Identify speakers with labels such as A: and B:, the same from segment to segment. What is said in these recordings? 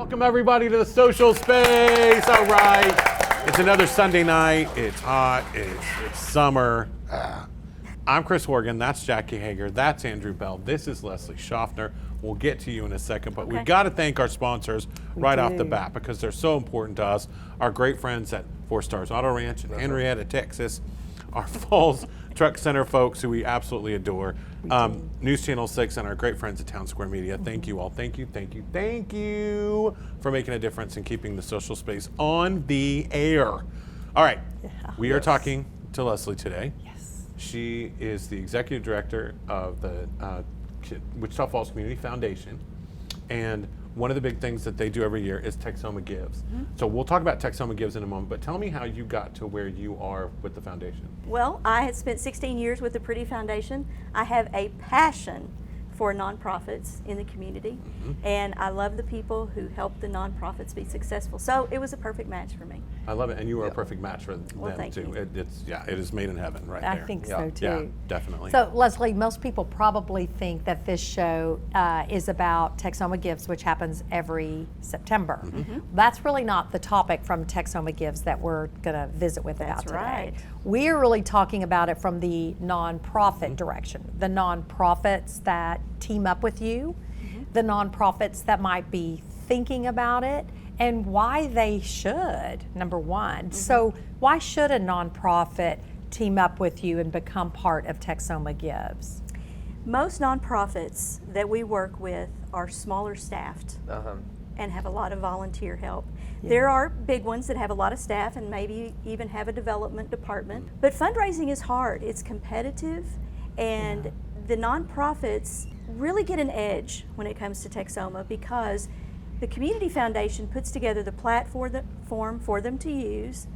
A: Welcome everybody to the social space. All right, it's another Sunday night. It's hot. It's summer. I'm Chris Horgan. That's Jackie Hager. That's Andrew Bell. This is Leslie Schaffner. We'll get to you in a second, but we've got to thank our sponsors right off the bat because they're so important to us. Our great friends at 4 Stars Auto Ranch in Henrietta, Texas. Our Falls Truck Center folks who we absolutely adore. News Channel 6 and our great friends at Town Square Media. Thank you all. Thank you for making a difference in keeping the social space on the air. All right, we are talking to Leslie today.
B: Yes.
A: She is the executive director of the Wichita Falls Community Foundation, and one of the big things that they do every year is Texoma Gives. So we'll talk about Texoma Gives in a moment, but tell me how you got to where you are with the foundation.
B: Well, I had spent 16 years with the Pretty Foundation. I have a passion for nonprofits in the community, and I love the people who help the nonprofits be successful. So it was a perfect match for me.
A: I love it, and you are a perfect match for them
B: thank
A: too.
B: you.
A: It is made in heaven right
C: I
A: there.
C: think so too.
A: Yeah, definitely.
C: So Leslie, most people probably think that this show is about Texoma Gives, which happens every September. That's really not the topic from Texoma Gives that we're going to visit with about today.
B: right.
C: We're really talking about it from the nonprofit direction, the nonprofits that team up with you, the nonprofits that might be thinking about it, and why they should, number one. So why should a nonprofit team up with you and become part of Texoma Gives?
B: Most nonprofits that we work with are smaller staffed and have a lot of volunteer help. There are big ones that have a lot of staff and maybe even have a development department. But fundraising is hard. It's competitive, and the nonprofits really get an edge when it comes to Texoma because the Community Foundation puts together the platform for them to use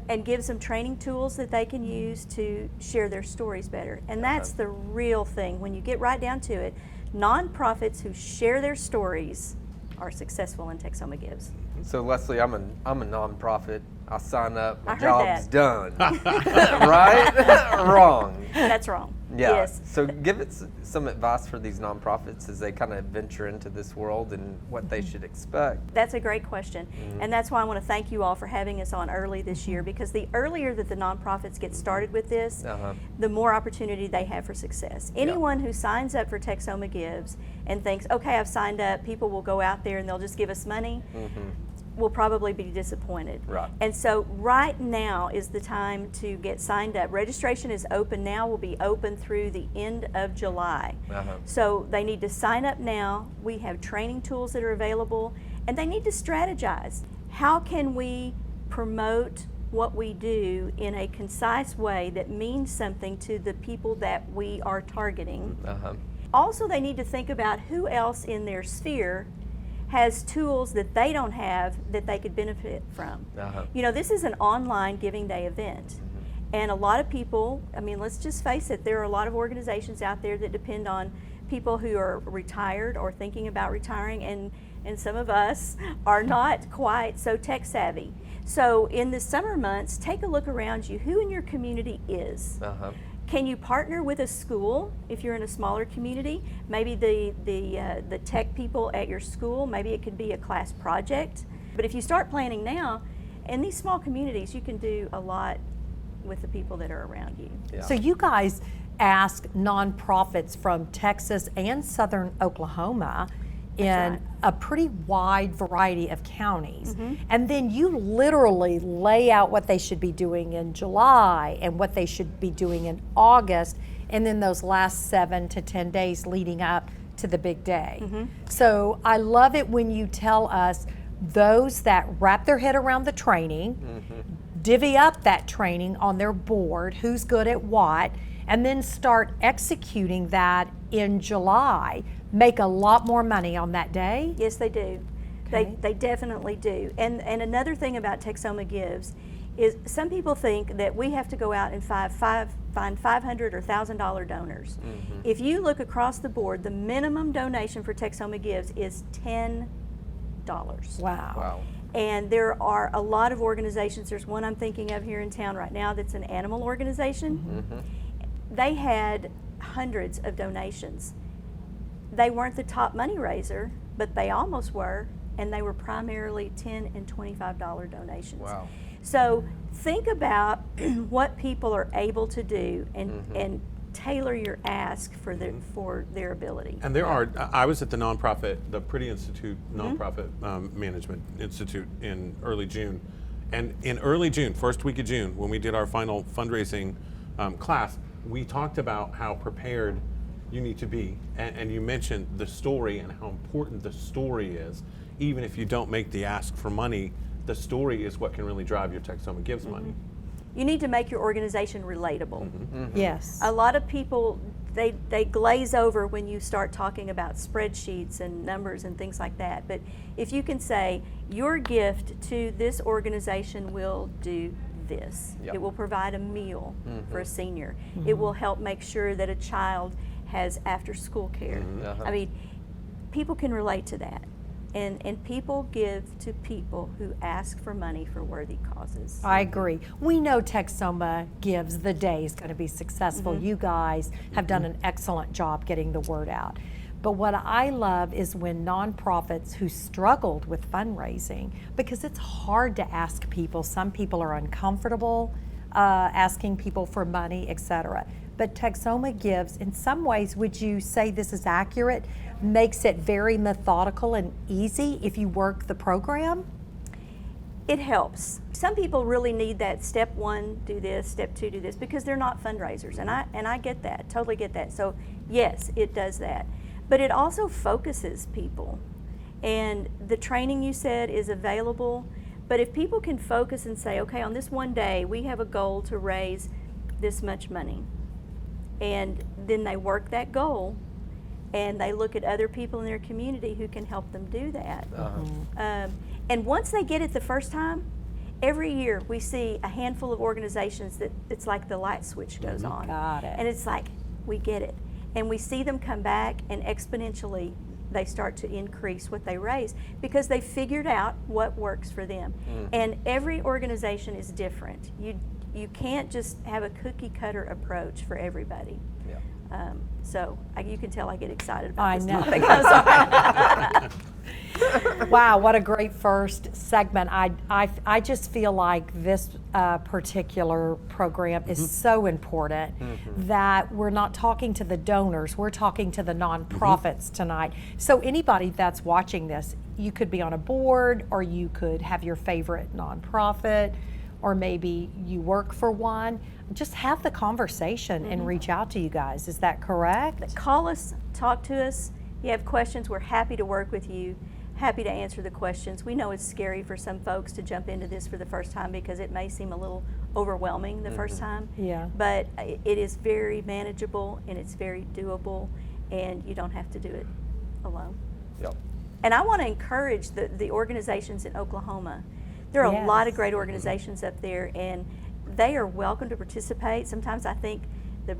B: and gives them training tools that they can use to share their stories better. And that's the real thing. When you get right down to it, nonprofits who share their stories are successful in Texoma Gives.
D: So Leslie, I'm a nonprofit. I sign up, my
B: I heard
D: job's
B: that.
D: done. Right? Wrong.
B: That's wrong.
D: Yeah.
B: Yes.
D: So give it some advice for these nonprofits as they kind of venture into this world and what they should expect.
B: That's a great question. And that's why I want to thank you all for having us on early this year, because the earlier that the nonprofits get started with this, the more opportunity they have for success. Anyone who signs up for Texoma Gives and thinks, okay, I've signed up, people will go out there and they'll just give us money, will probably be disappointed.
D: Right.
B: And so right now is the time to get signed up. Registration is open now, will be open through the end of July. So they need to sign up now. We have training tools that are available, and they need to strategize. How can we promote what we do in a concise way that means something to the people that we are targeting? Also, they need to think about who else in their sphere has tools that they don't have that they could benefit from. You know, this is an online Giving Day event. And a lot of people, I mean, let's just face it, there are a lot of organizations out there that depend on people who are retired or thinking about retiring, and some of us are not quite so tech savvy. So in the summer months, take a look around you. Who in your community is? Can you partner with a school if you're in a smaller community? Maybe the tech people at your school, maybe it could be a class project. But if you start planning now, in these small communities, you can do a lot with the people that are around you.
C: So you guys ask nonprofits from Texas and Southern Oklahoma in a pretty wide variety of counties. And then you literally lay out what they should be doing in July and what they should be doing in August, and then those last 7 to 10 days leading up to the big day. So I love it when you tell us those that wrap their head around the training, divvy up that training on their board, who's good at what, and then start executing that in July, make a lot more money on that day?
B: Yes, they do. They definitely do. And another thing about Texoma Gives is some people think that we have to go out and find $500 or $1,000 donors. If you look across the board, the minimum donation for Texoma Gives is $10.
C: Wow.
B: And there are a lot of organizations. There's one I'm thinking of here in town right now that's an animal organization. They had hundreds of donations. They weren't the top money raiser, but they almost were, and they were primarily $10 and $25 donations.
D: Wow.
B: So think about what people are able to do and tailor your ask for their ability.
A: And there are, I was at the nonprofit, the Pretty Institute Nonprofit Management Institute in early June. And in early June, first week of June, when we did our final fundraising class, we talked about how prepared you need to be. And you mentioned the story and how important the story is. Even if you don't make the ask for money, the story is what can really drive your Texoma Gives money.
B: You need to make your organization relatable.
C: Yes.
B: A lot of people, they glaze over when you start talking about spreadsheets and numbers and things like that. But if you can say, your gift to this organization will do this.
D: Yep.
B: It will provide a meal for a senior. It will help make sure that a child has after school care. I mean, people can relate to that. And people give to people who ask for money for worthy causes.
C: I agree. We know Texoma Gives the day is going to be successful. You guys have done an excellent job getting the word out. But what I love is when nonprofits who struggled with fundraising, because it's hard to ask people. Some people are uncomfortable asking people for money, etc. But Texoma Gives, in some ways, would you say this is accurate, makes it very methodical and easy if you work the program?
B: It helps. Some people really need that step one, do this, step two, do this, because they're not fundraisers, and I get that, totally get that. So yes, it does that. But it also focuses people. And the training you said is available, but if people can focus and say, okay, on this one day, we have a goal to raise this much money. And then they work that goal, and they look at other people in their community who can help them do that. And once they get it the first time, every year we see a handful of organizations that it's like the light switch goes on.
C: Got it.
B: And it's like, we get it. And we see them come back, and exponentially they start to increase what they raise because they figured out what works for them. And every organization is different. You can't just have a cookie cutter approach for everybody. So you can tell I get excited about this topic. I'm sorry.
C: Wow, what a great first segment. I just feel like this particular program is so important that we're not talking to the donors, we're talking to the nonprofits tonight. So anybody that's watching this, you could be on a board, or you could have your favorite nonprofit, or maybe you work for one. Just have the conversation and reach out to you guys. Is that correct?
B: Call us, talk to us. If you have questions, we're happy to work with you, happy to answer the questions. We know it's scary for some folks to jump into this for the first time because it may seem a little overwhelming the first time.
C: Yeah.
B: But it is very manageable, and it's very doable, and you don't have to do it alone.
D: Yep.
B: And I want to encourage the organizations in Oklahoma. There are a lot of great organizations up there, and they are welcome to participate. Sometimes I think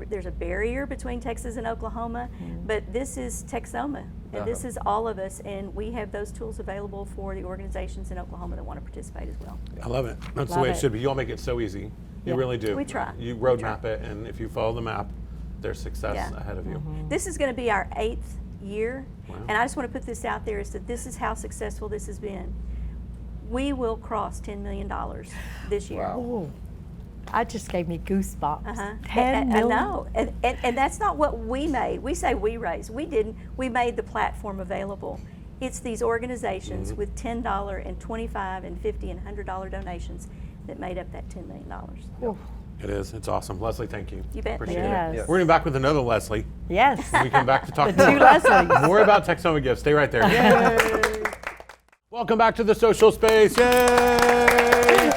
B: there's a barrier between Texas and Oklahoma, but this is Texoma, and this is all of us, and we have those tools available for the organizations in Oklahoma that want to participate as well.
A: I love it. That's the way it should be. You all make it so easy. You really do.
B: We try.
A: You roadmap it, and if you follow the map, there's success ahead of you.
B: This is going to be our 8th year, and I just want to put this out there is that this is how successful this has been. We will cross $10 million this year.
D: Wow.
C: Ooh, I just gave me goosebumps. 10 million.
B: I know, and that's not what we made. We say we raised. We didn't. We made the platform available. It's these organizations with $10 and $25 and $50 and $100 donations that made up that $10 million.
A: It is. It's awesome. Leslie, thank you.
B: You bet.
A: Appreciate
C: Yes.
A: it.
D: Yes.
A: We're going to be back with another Leslie.
C: Yes.
A: We come back to talk
C: The two Leslies.
A: more about Texoma Gives. Stay right there. Yay! Welcome back to the social space. Yay!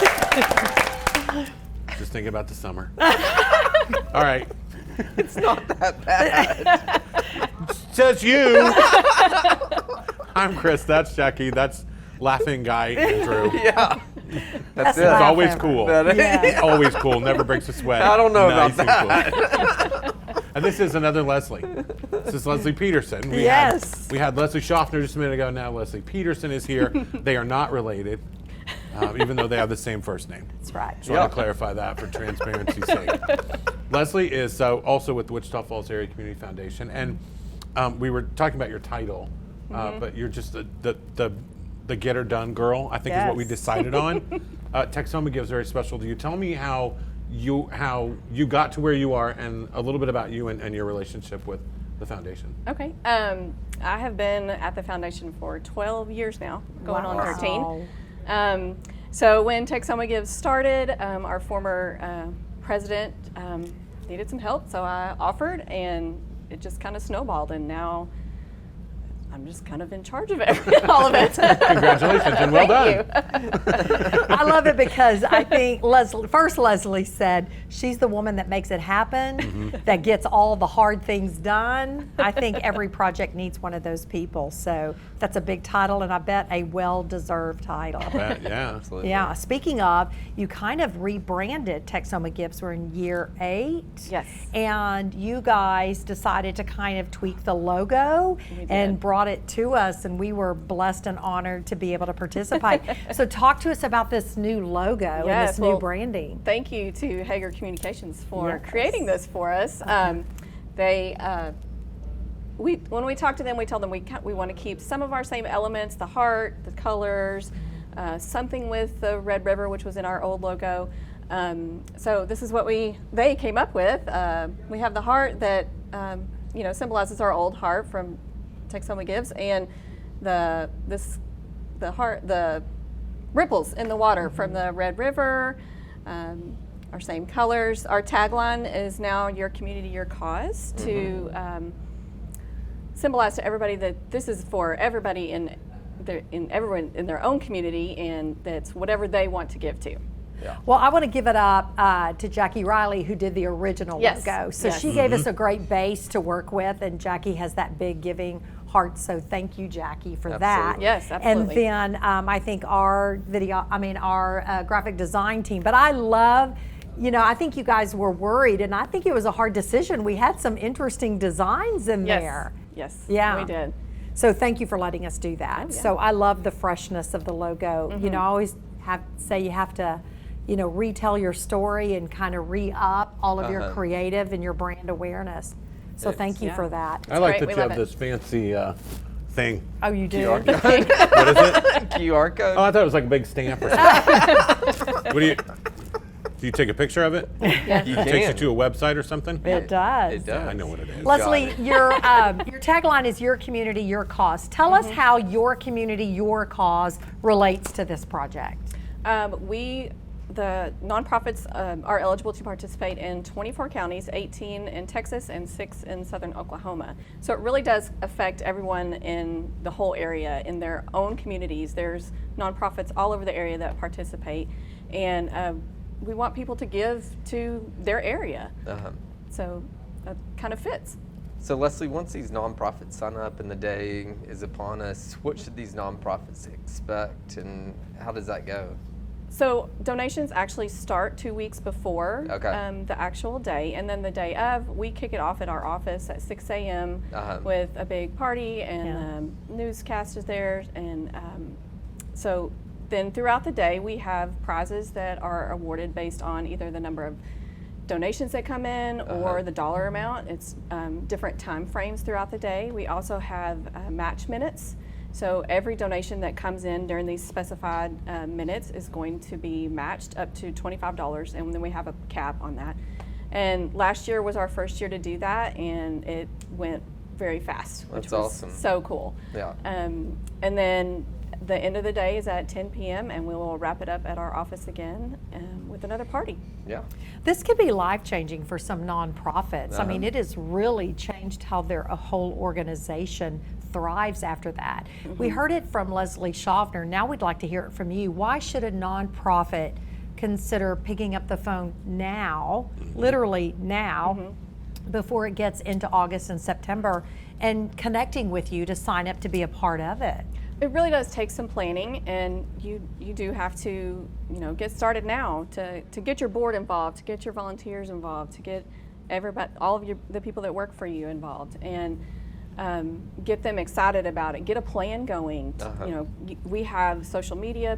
A: Just thinking about the summer. All right.
D: It's not that bad.
A: Says you. I'm Chris. That's Jackie. That's laughing guy Andrew.
D: Yeah. That's
A: He's
D: it.
A: always
C: Laugh
A: cool.
C: Yeah.
A: Always cool. Never breaks a sweat.
D: I don't know
A: Nice
D: about
A: and cool. And this is another Leslie. This is Leslie Petersen.
C: Yes.
A: We had Leslie Schaffner just a minute ago. Now Leslie Petersen is here. They are not related, even though they have the same first name.
B: That's right.
A: Just want to clarify that for transparency's sake. Leslie is also with the Wichita Falls Area Community Foundation, and we were talking about your title, but you're just the the get her done girl, I think is what we
C: Yes.
A: decided on. Texoma Gives very special to you. Tell me how you got to where you are, and a little bit about you and your relationship with the foundation.
E: Okay. I have been at the foundation for 12 years now, going on 13. So when Texoma Gives started, our former president needed some help, so I offered, and it just kind of snowballed, and now I'm just kind of in charge of all of it.
A: Congratulations and well done.
C: I love it because I think Leslie said she's the woman that makes it happen, that gets all the hard things done. I think every project needs one of those people. So that's a big title, and I bet a well-deserved title.
A: Yeah.
D: Absolutely.
C: Yeah. Speaking of, you kind of rebranded Texoma Gives. We're in year 8.
E: Yes.
C: And you guys decided to kind of tweak the logo and brought it to us, and we were blessed and honored to be able to participate. So talk to us about this new logo and
E: Yes,
C: this new
E: well,
C: branding.
E: Thank you to Hager Communications for
C: Yes.
E: creating this for us. When we talked to them, we told them we want to keep some of our same elements, the heart, the colors, something with the Red River, which was in our old logo. So this is what they came up with. We have the heart that symbolizes our old heart from Texoma Gives, and the ripples in the water from the Red River. Our same colors. Our tagline is now "Your Community, Your Cause" to symbolize to everybody that this is for everybody everyone in their own community, and that's whatever they want to give to.
C: Well, I want to give it up to Jackie Riley, who did the original
E: Yes.
C: logo. So
E: Yes.
C: she gave us a great base to work with, and Jackie has that big giving heart. So thank you, Jackie, for that.
D: Absolutely.
E: Yes, absolutely.
C: And then I think our graphic design team. But I love. I think you guys were worried, and I think it was a hard decision. We had some interesting designs in there.
E: Yes.
C: Yeah.
E: We did.
C: So thank you for letting us do that.
E: yeah.
C: So I love the freshness of the logo. I always say you have to, retell your story and kind of re-up all of your creative and your brand awareness. So thank you for that.
A: I like
E: great.
A: that
E: We
A: you
E: love
A: have
E: it.
A: this fancy thing.
C: Oh, you do?
D: QR code.
A: What is it?
D: QR code.
A: Oh, I thought it was like a big stamp or something. Do you take a picture of it?
D: You
A: It takes you
D: can.
A: to a website or something?
C: It does.
D: It does.
A: I know what it is.
C: Leslie,
D: Got it.
C: your tagline is "Your Community, Your Cause." Tell us how your community, your cause relates to this project.
E: The nonprofits are eligible to participate in 24 counties, 18 in Texas and 6 in southern Oklahoma. So it really does affect everyone in the whole area, in their own communities. There's nonprofits all over the area that participate, and we want people to give to their area. So that kind of fits.
D: So Leslie, once these nonprofits sign up and the day is upon us, what should these nonprofits expect, and how does that go?
E: So donations actually start 2 weeks before the actual day, and then the day of, we kick it off at our office at 6 a.m. With a big party, and newscast is there, and so then throughout the day we have prizes that are awarded based on either the number of donations that come in or the dollar amount. It's different time frames throughout the day. We also have match minutes. So every donation that comes in during these specified minutes is going to be matched up to $25, and then we have a cap on that. And last year was our first year to do that, and it went very fast, which
D: That's
E: was
D: awesome.
E: so cool.
D: Yeah.
E: And then the end of the day is at 10 p.m. and we will wrap it up at our office again with another party.
D: Yeah.
C: This could be life-changing for some nonprofits. I mean, it has really changed how their whole organization thrives after that. We heard it from Leslie Schaffner. Now we'd like to hear it from you. Why should a nonprofit consider picking up the phone now, literally now, before it gets into August and September, and connecting with you to sign up to be a part of it?
E: It really does take some planning, and you do have to get started now to get your board involved, to get your volunteers involved, to get everybody, all of the people that work for you involved, and get them excited about it. Get a plan going. We have social media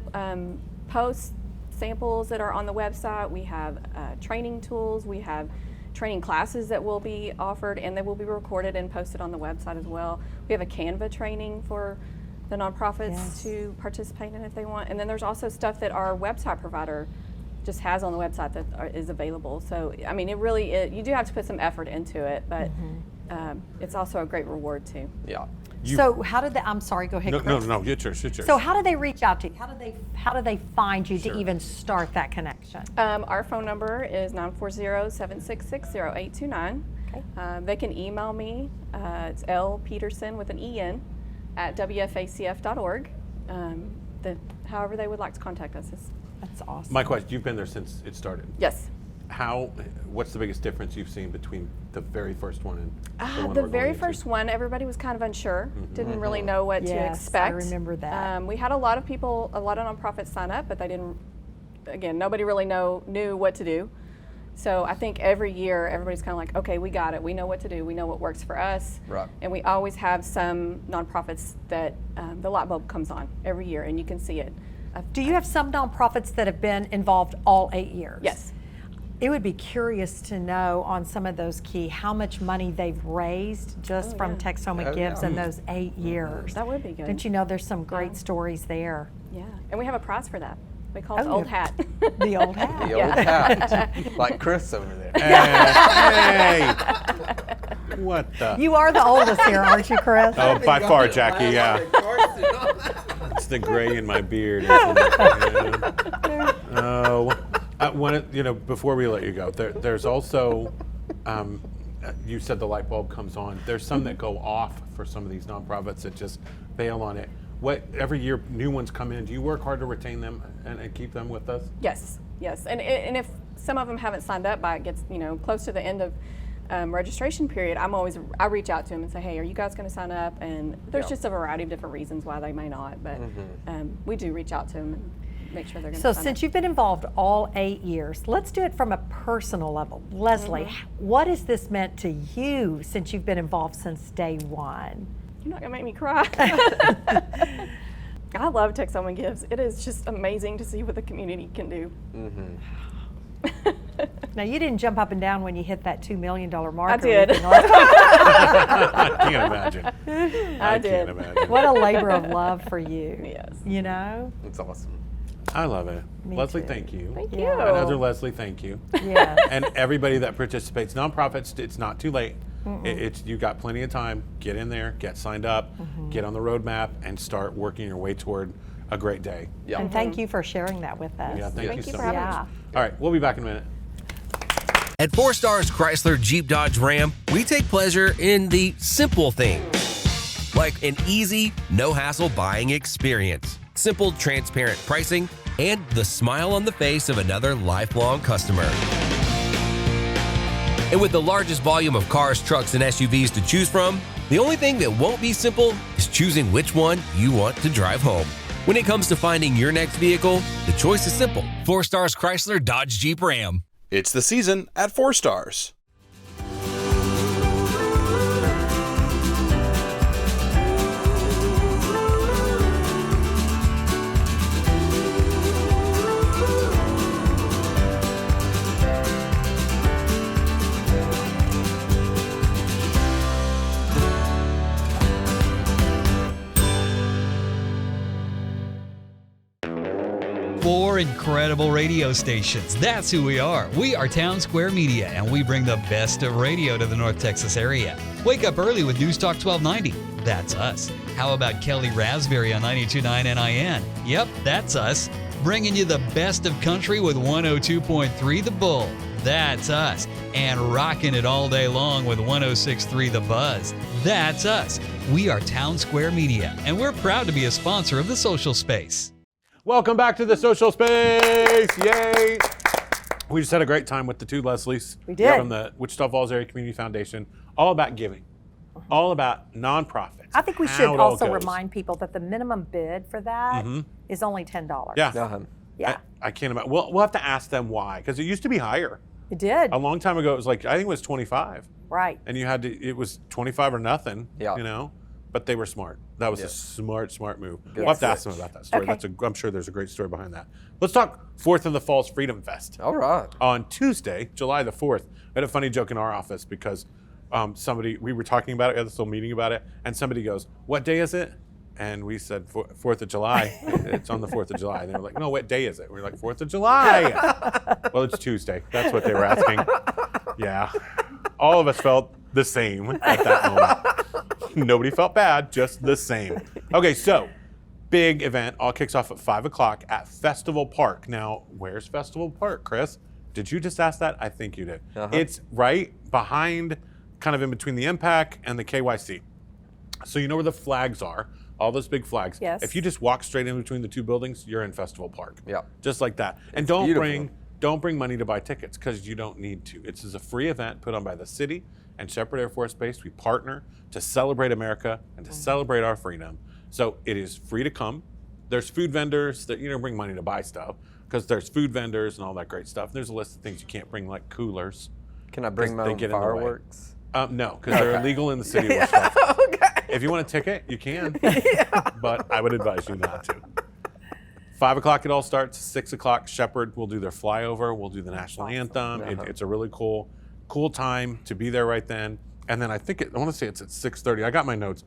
E: posts, samples that are on the website. We have training tools. We have training classes that will be offered, and they will be recorded and posted on the website as well. We have a Canva training for the nonprofits
C: Yes.
E: to participate in if they want. And then there's also stuff that our website provider just has on the website that is available. So, I mean, it really you do have to put some effort into it, but it's also a great reward too.
D: Yeah.
C: So how did they, I'm sorry, go ahead,
A: No,
C: Chris.
A: no, get yours.
C: So how do they reach out to you? How do they find you to even start that connection?
E: Our phone number is 940-766-0829.
C: Okay.
E: They can email me. It's lpetersen with an E-N at wfacf.org. However they would like to contact us.
C: That's awesome.
A: My question, you've been there since it started.
E: Yes.
A: What's the biggest difference you've seen between the very first one and the one
E: The
A: we're
E: very
A: going
E: first one, everybody was kind of unsure, didn't really know what to
C: Yes,
E: expect.
C: I remember that.
E: We had a lot of nonprofits sign up, but they didn't, again, nobody really knew what to do. So I think every year, everybody's kind of like, okay, we got it. We know what to do. We know what works for us.
D: Right.
E: And we always have some nonprofits that the light bulb comes on every year, and you can see it.
C: Do you have some nonprofits that have been involved all 8 years?
E: Yes.
C: It would be curious to know on some of those key how much money they've raised just from Texoma Gives in those 8 years.
E: That would be good.
C: Don't you know there's some great stories there?
E: Yeah. And we have a prize for that. We call it
C: Oh,
E: Old
C: yeah.
E: Hat.
C: The old hat.
D: The old hat. Like Chris over there.
A: Hey, what the?
C: You are the oldest here, aren't you, Chris?
A: Oh, by far, Jackie, yeah. It's the gray in my beard. Isn't it? Oh, before we let you go, there's also, you said the light bulb comes on. There's some that go off for some of these nonprofits that just bail on it. Every year new ones come in. Do you work hard to retain them and keep them with us?
E: Yes. And if some of them haven't signed up by it gets close to the end of registration period, I reach out to them and say, hey, are you guys going to sign up? And there's just a variety of different reasons why they may not, but we do reach out to them and make sure they're going to
C: So
E: sign
C: since
E: up.
C: you've been involved all 8 years, let's do it from a personal level. Leslie, what has this meant to you since you've been involved since day one?
E: You're not going to make me cry. I love Texoma Gives. It is just amazing to see what the community can do.
C: Now, you didn't jump up and down when you hit that $2 million mark.
E: I did.
A: I can't imagine.
E: I did.
A: Can't imagine.
C: What a labor of love for you.
E: Yes.
C: You know?
D: It's awesome.
A: I love it.
C: Me
A: Leslie,
C: too.
A: thank you.
E: Thank
C: Yeah.
E: you.
A: Another Leslie, thank you.
C: Yeah.
A: And everybody that participates, nonprofits, it's not too late. It's you got plenty of time. Get in there, get signed up, get on the roadmap, and start working your way toward a great day.
D: Yeah.
C: And thank you for sharing that with us.
A: Yeah, thank you so
E: for
A: much.
E: having
C: Yeah.
A: All right, we'll be back in a minute.
F: At 4 Stars Chrysler Jeep Dodge Ram, we take pleasure in the simple things, like an easy, no-hassle buying experience, simple, transparent pricing, and the smile on the face of another lifelong customer. And with the largest volume of cars, trucks, and SUVs to choose from, the only thing that won't be simple is choosing which one you want to drive home. When it comes to finding your next vehicle, the choice is simple. 4 Stars Chrysler Dodge Jeep Ram.
G: It's the season at 4 Stars.
H: Four incredible radio stations. That's who we are. We are Town Square Media, and we bring the best of radio to the North Texas area. Wake up early with News Talk 1290. That's us. How about Kelly Raspberry on 92.9 NIN? Yep, that's us. Bringing you the best of country with 102.3 The Bull. That's us. And rocking it all day long with 106.3 The Buzz. That's us. We are Town Square Media, and we're proud to be a sponsor of the Social Space.
A: Welcome back to the social space. Yay. We just had a great time with the two Leslies.
C: We did.
A: From the Wichita Falls Area Community Foundation. All about giving. All about nonprofits.
C: I think we
A: how
C: should
A: it all
C: also
A: goes.
C: remind people that the minimum bid for that is only $10.
A: Yeah.
C: Yeah.
A: I can't imagine. We'll have to ask them why, because it used to be higher.
C: It did.
A: A long time ago, it was like, I think it was 25.
C: Right.
A: And it was 25 or nothing,
D: Yeah.
A: But they were smart. That was a
D: Yes.
A: smart move. We'll have to ask them about that story.
C: Okay.
A: I'm sure there's a great story behind that. Let's talk 4th of the Falls Freedom Fest.
D: All right.
A: On Tuesday, July the 4th, we had a funny joke in our office because we were talking about it, we had this little meeting about it, and somebody goes, what day is it? And we said 4th of July. It's on the 4th of July. And they were like, no, what day is it? We were like, 4th of July. Well, it's Tuesday. That's what they were asking. Yeah. All of us felt the same at that moment. Nobody felt bad, just the same. Okay, so big event. All kicks off at 5 o'clock at Festival Park. Now, where's Festival Park, Chris? Did you just ask that? I think you did. It's right behind, kind of in between the MPAC and the KYC. So you know where the flags are, all those big flags.
B: Yes.
A: If you just walk straight in between the two buildings, you're in Festival Park.
D: Yeah.
A: Just like that. And don't bring money to buy tickets because you don't need to. It's a free event put on by the city and Shepherd Air Force Base. We partner to celebrate America and to celebrate our freedom. So it is free to come. There's food vendors that bring money to buy stuff because there's food vendors and all that great stuff. There's a list of things you can't bring, like coolers.
D: Can I bring my own fireworks?
A: No, because they're illegal in the city. If you want a ticket, you can, but I would advise you not to. 5 o'clock it all starts. 6 o'clock, Shepherd will do their flyover. We'll do the national anthem. It's a really cool time to be there right then. And then I want to say it's at 6:30. I got my notes.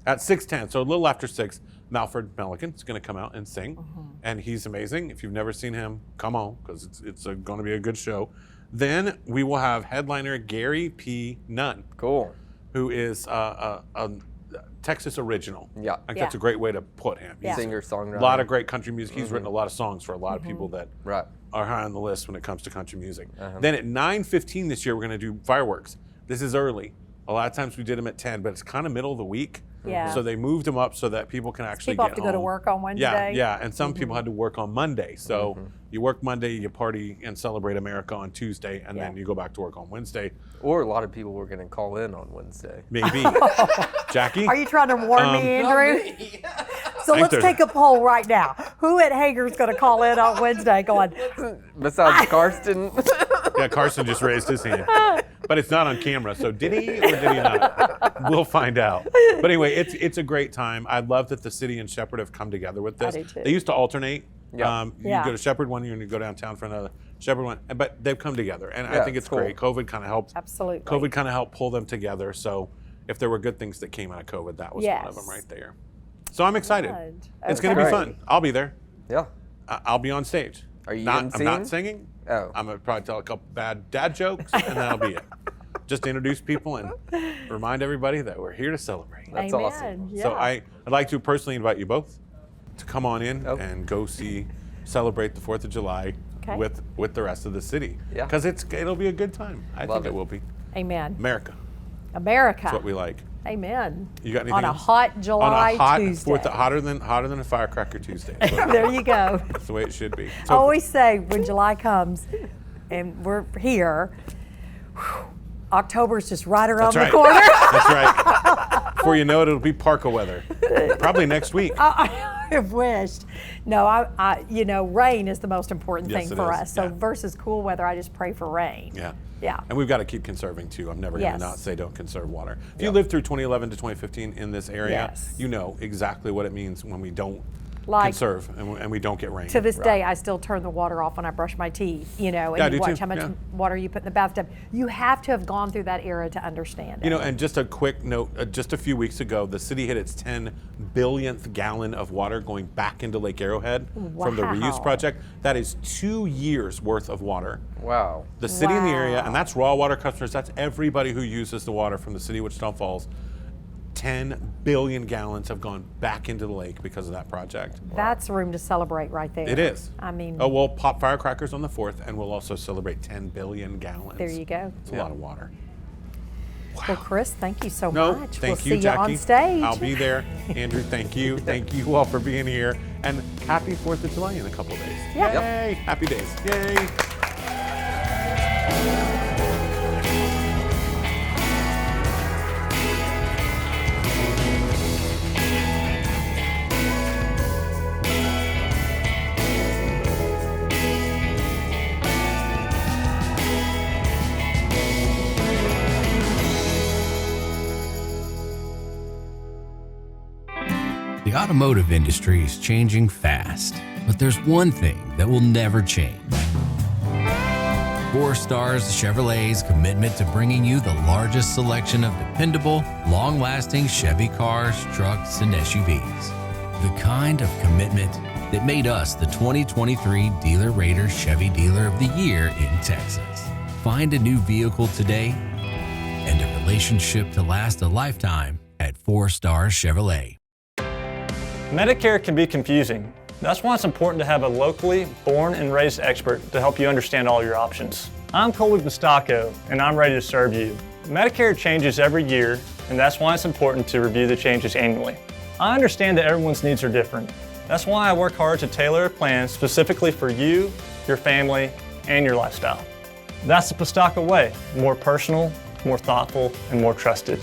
A: At 6:10, so a little after 6, Malford Milligan is going to come out and sing, and he's amazing. If you've never seen him, come on, because it's going to be a good show. Then we will have headliner Gary P. Nunn.
D: Cool.
A: Who is a Texas original.
D: Yeah.
A: I think that's a great way to put him.
B: Yeah.
D: Singer-songwriter.
A: A lot of great country music. He's written a lot of songs for a lot of people that
D: Right.
A: are high on the list when it comes to country music. Then at 9:15 this year, we're going to do fireworks. This is early. A lot of times we did them at 10, but it's kind of middle of the week.
B: Yeah.
A: So they moved them up so that people can actually
C: People
A: get
C: have to go to
A: home.
C: work on Wednesday.
A: Yeah, and some people had to work on Monday. So you work Monday, you party and celebrate America on Tuesday, and then you go back to work on Wednesday.
D: Or a lot of people were going to call in on Wednesday.
A: Maybe. Jackie?
C: Are you trying to warn me, Andrew? So let's take a poll right now. Who at Hager's going to call in on Wednesday going,
D: Besides Karsten.
A: Yeah, Carson just raised his hand. But it's not on camera, so did he or did he not? We'll find out. But anyway, it's a great time. I love that the city and Shepherd have come together with this.
B: I do too.
A: They used to alternate.
D: Yeah.
A: You go to Shepherd one year and you go downtown for another Shepherd one. But they've come together, and I think it's
D: cool.
A: great. COVID kind of helped.
C: Absolutely.
A: COVID kind of helped pull them together. So if there were good things that came out of COVID, that was one of them right there. So I'm excited.
C: Good.
A: It's going to be
D: Okay.
A: fun. I'll be there.
D: Yeah.
A: I'll be on stage.
D: Are you
A: I'm not
D: emceeing?
A: singing.
D: Oh.
A: I'm going to probably tell a couple bad dad jokes, and that'll be it. Just to introduce people and remind everybody that we're here to celebrate.
D: That's
C: Amen.
D: awesome.
C: Yeah.
A: So I'd like to personally invite you both to come on in
D: Oh.
A: and go celebrate the 4th of July
B: Okay.
A: with the rest of the city.
D: Yeah.
A: Because it'll be a good time. I
D: Love
A: think it
D: it.
A: will be.
C: Amen.
A: America.
C: America.
A: That's what we like.
C: Amen.
A: You got anything
C: On a
A: else?
C: hot July
A: on a hot
C: Tuesday.
A: hotter than a firecracker Tuesday.
C: There you go.
A: That's the way it should be.
C: I
A: So,
C: always say when July comes and we're here, October's just right around
A: that's
C: the
A: right.
C: corner.
A: That's right. Before you know it, it'll be parka weather. Probably next week.
C: I have wished. No, rain is the most important
A: Yes,
C: thing
A: it
C: for
A: is.
C: us. So
A: Yeah.
C: versus cool weather, I just pray for rain.
A: Yeah.
C: Yeah.
A: And we've got to keep conserving too. I'm never going to
C: Yes.
A: not say don't conserve water. If you lived through 2011 to 2015 in this area,
C: Yes.
A: you know exactly what it means when we don't
C: Like-
A: conserve and we don't get rain.
C: To this day, I still turn the water off when I brush my teeth, and
A: Yeah, I do
C: you watch
A: too,
C: how much
A: yeah.
C: water you put in the bathtub. You have to have gone through that era to understand it.
A: And just a quick note, just a few weeks ago, the city hit its 10 billionth gallon of water going back into Lake Arrowhead from the reuse
C: Wow.
A: project. That is 2 years worth of water.
D: Wow.
A: The city and the area,
C: Wow.
A: and that's raw water customers, that's everybody who uses the water from the city of Wichita Falls. 10 billion gallons have gone back into the lake because of that project.
C: That's room to celebrate right there.
A: It is.
C: I mean,
A: Oh, we'll pop firecrackers on the 4th, and we'll also celebrate 10 billion gallons.
C: there you go.
A: It's a lot of water.
C: Well, Chris, thank you so
A: No,
C: much.
A: thank
C: we'll
A: you,
C: see
A: Jackie.
C: you on stage.
A: I'll be there. Andrew, thank you. Thank you all for being here. And happy 4th of July in a couple of days.
C: Yeah.
A: Yay. Happy days. Yay.
F: The automotive industry is changing fast, but there's one thing that will never change. 4 Stars Chevrolet's commitment to bringing you the largest selection of dependable, long-lasting Chevy cars, trucks, and SUVs. The kind of commitment that made us the 2023 Dealer Rater Chevy Dealer of the Year in Texas. Find a new vehicle today and a relationship to last a lifetime at 4 Stars Chevrolet.
I: Medicare can be confusing. That's why it's important to have a locally born and raised expert to help you understand all your options. I'm Colby Bustacco, and I'm ready to serve you. Medicare changes every year, and that's why it's important to review the changes annually. I understand that everyone's needs are different. That's why I work hard to tailor a plan specifically for you, your family, and your lifestyle. That's the Bustacco way, more personal, more thoughtful, and more trusted.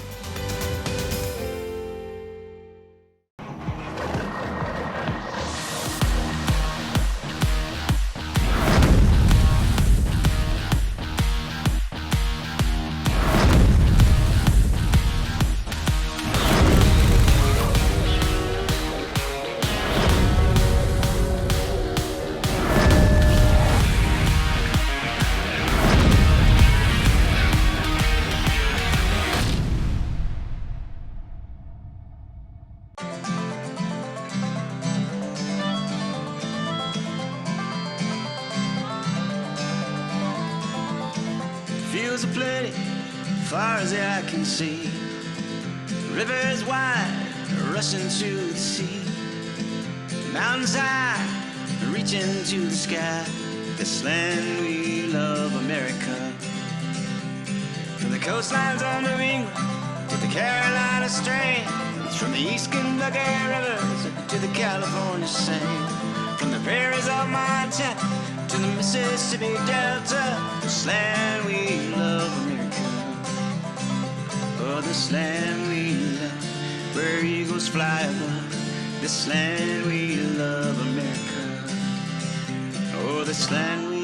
J: Fields are plenty, far as the eye can see. Rivers wide, rushing to the sea. Mountains high, reaching to the sky. This land we love, America. From the coastlines of New England to the Carolina Strands, from the East Kentucky rivers to the California sand, from the prairies of Montana to the Mississippi Delta, this land we love, America. Oh, this land we love, where eagles fly above. This land we love, America. Oh, this land we